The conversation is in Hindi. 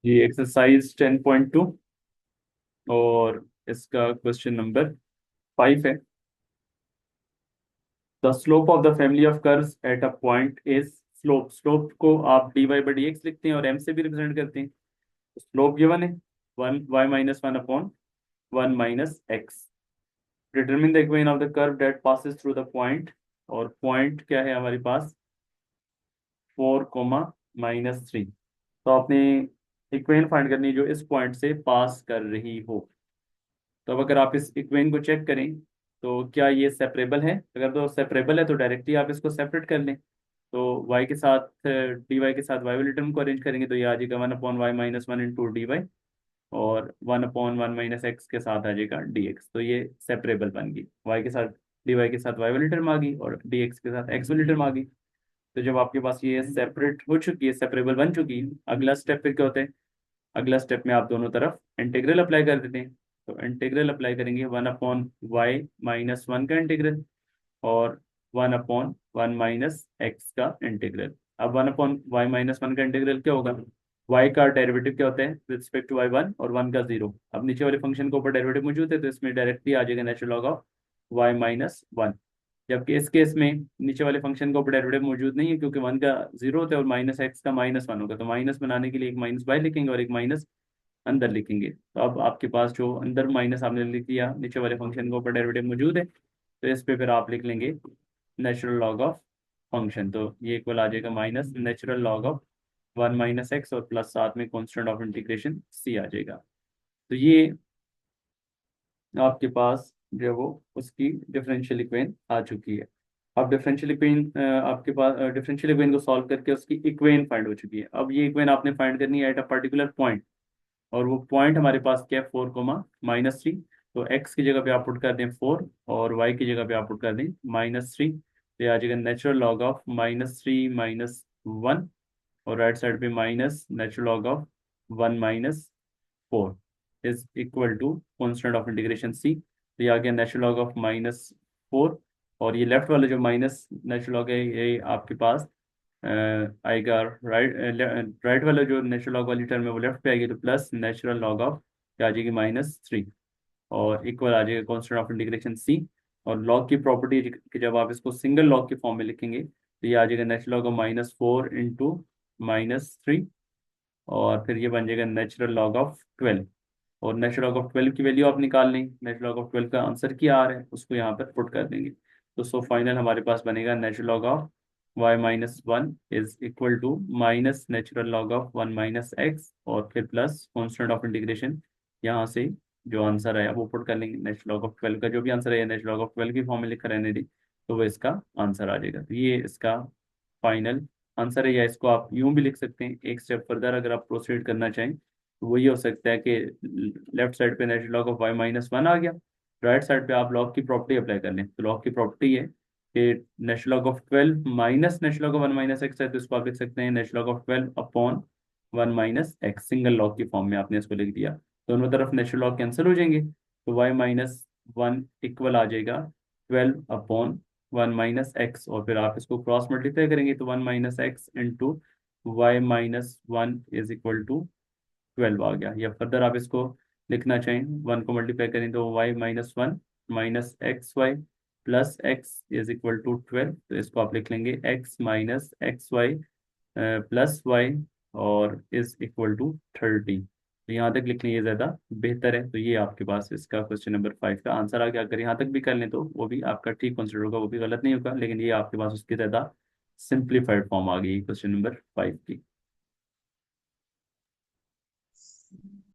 ये एक्सरसाइज 10.2 और इसका क्वेश्चन नंबर 5 है। The slope of the family of curves at a point is. Slope को आप d y by d x लिखते हैं और एम से भी रिप्रेजेंट करते हैं। स्लोप गिवन है 1 y - 1 upon 1 - x। Determine the equation of the curve that passes through the point. और पॉइंट क्या है हमारे पास 4, -3। तो आपने इक्वेशन फाइंड करनी है जो इस पॉइंट से पास कर रही हो। तो अब अगर आप इस इक्वेशन को चेक करें तो क्या ये सेपरेबल है। अगर तो सेपरेबल है तो डायरेक्टली आप इसको सेपरेट कर लें। तो y के साथ डी वाई के साथ y वाले टर्म को अरेंज करेंगे तो ये आ जाएगा 1/y - 1 × dy। और 1/1 - x के साथ आ जाएगा dx। तो ये सेपरेबल बन गई। y के साथ डी वाई के साथ y वाली टर्म आ गई और dx के साथ x वाली टर्म आ गई। तो जब आपके पास ये सेपरेट हो चुकी है, सेपरेबल बन चुकी है, अगला स्टेप फिर क्या होता है। अगला स्टेप में आप दोनों तरफ इंटीग्रल अप्लाई कर देते हैं। तो इंटीग्रल अप्लाई करेंगे 1/y - 1 का इंटीग्रल और 1/1 - x का इंटीग्रल। अब 1/y - 1 का इंटीग्रल क्या होगा। y का डेरिवेटिव क्या होता है विद रिस्पेक्ट टू y1 और 1 का 0। अब नीचे वाले फंक्शन के ऊपर डेरिवेटिव मौजूद है तो इसमें डायरेक्टली आ जाएगा नेचुरल लॉग ऑफ y - 1। जबकि इस केस में नीचे वाले फंक्शन का ऊपर डेरिवेटिव मौजूद नहीं है क्योंकि 1 का 0 होता है और -x का -1 होगा। तो माइनस बनाने के लिए एक माइनस बाय लिखेंगे और एक माइनस अंदर लिखेंगे। तो अब आपके पास जो अंदर माइनस आपने लिख दिया, नीचे वाले फंक्शन के ऊपर डेरिवेटिव मौजूद है तो इस पे फिर आप लिख लेंगे नेचुरल लॉग ऑफ फंक्शन। तो ये इक्वल आ जाएगा minus natural log of 1 - x और प्लस साथ में कॉन्स्टेंट ऑफ इंटीग्रेशन c आ जाएगा। तो ये आपके पास जो है वो उसकी डिफरेंशियल इक्वेशन आ चुकी है। अब डिफरेंशियल इक्वेशन आपके पास डिफरेंशियल इक्वेशन को सॉल्व करके उसकी इक्वेशन फाइंड हो चुकी है। अब ये इक्वेशन आपने फाइंड करनी है एट अ पर्टिकुलर पॉइंट। और वो पॉइंट हमारे पास क्या है 4, -3। तो x की जगह पे आप पुट कर दें 4 और y की जगह पे आप पुट कर दें -3। तो ये आ जाएगा नेचुरल लॉग ऑफ -3 - 1 और राइट साइड पे minus natural log of 1 - 4 is equal to constant of integration c। तो ये आ गया नेचुरल लॉग ऑफ -4। और ये लेफ्ट वाला जो माइनस नेचुरल लॉग है ये आपके पास आएगा राइट। राइट वाला जो नेचुरल लॉग वाली टर्म है वो लेफ्ट पे आएगी तो प्लस नेचुरल लॉग ऑफ क्या आ जाएगी -3 और इक्वल आ जाएगा कॉन्स्टेंट ऑफ इंटीग्रेशन सी। और लॉग की प्रॉपर्टी कि जब आप इसको सिंगल लॉग के फॉर्म में लिखेंगे तो ये आ जाएगा नेचुरल लॉग ऑफ -4 × -3 और फिर ये बन जाएगा नेचुरल लॉग ऑफ 12। और नेचुरल लॉग ऑफ 12 की वैल्यू आप निकाल लें। नेचुरल लॉग ऑफ 12 का आंसर क्या आ रहा है उसको यहाँ पर पुट कर देंगे। तो सो फाइनल हमारे पास बनेगा natural log of y - 1 is equal to minus natural log of 1 - x और फिर प्लस कॉन्स्टेंट ऑफ इंटीग्रेशन। यहाँ से जो आंसर है वो पुट कर लेंगे। नेचुरल लॉग ऑफ 12 का जो भी आंसर है नेचुरल लॉग ऑफ 12 की फॉर्म में लिखा रहने दी तो वो इसका आंसर आ जाएगा। तो ये इसका फाइनल आंसर है। या इसको आप यूं भी लिख सकते हैं एक स्टेप फर्दर अगर आप प्रोसीड करना चाहें तो वही हो सकता है कि लेफ्ट साइड पे नेचुरल लॉग ऑफ y - 1 आ गया। राइट साइड पे आप लॉग की प्रॉपर्टी अप्लाई कर लें। तो लॉग की प्रॉपर्टी है कि natural log of 12 minus natural log of 1 - x है तो इसको आप लिख सकते हैं natural log of 12 upon 1 - x। Single log की फॉर्म में आपने इसको लिख दिया। दोनों तरफ नेचुरल लॉग कैंसिल हो जाएंगे तो y - 1 इक्वल आ जाएगा 12 अपॉन 1 - x और फिर आप इसको क्रॉस मल्टीप्लाई करेंगे तो 1 - x into y - 1 is equal to 12 आ गया। या फर्दर आप इसको लिखना चाहें 1 को मल्टीप्लाई करें तो y - 1 -xy plus x is equal to 12। तो इसको आप लिख लेंगे x - xy प्लस y और इज इक्वल टू 30। तो यहाँ तक लिख लें ये ज़्यादा बेहतर है। तो ये आपके पास इसका क्वेश्चन नंबर 5 का आंसर आ गया। अगर यहाँ तक भी कर लें तो वो भी आपका ठीक कंसिडर होगा, वो भी गलत नहीं होगा। लेकिन ये आपके पास उसकी ज़्यादा सिंप्लीफाइड फॉर्म आ गई क्वेश्चन नंबर 5 की।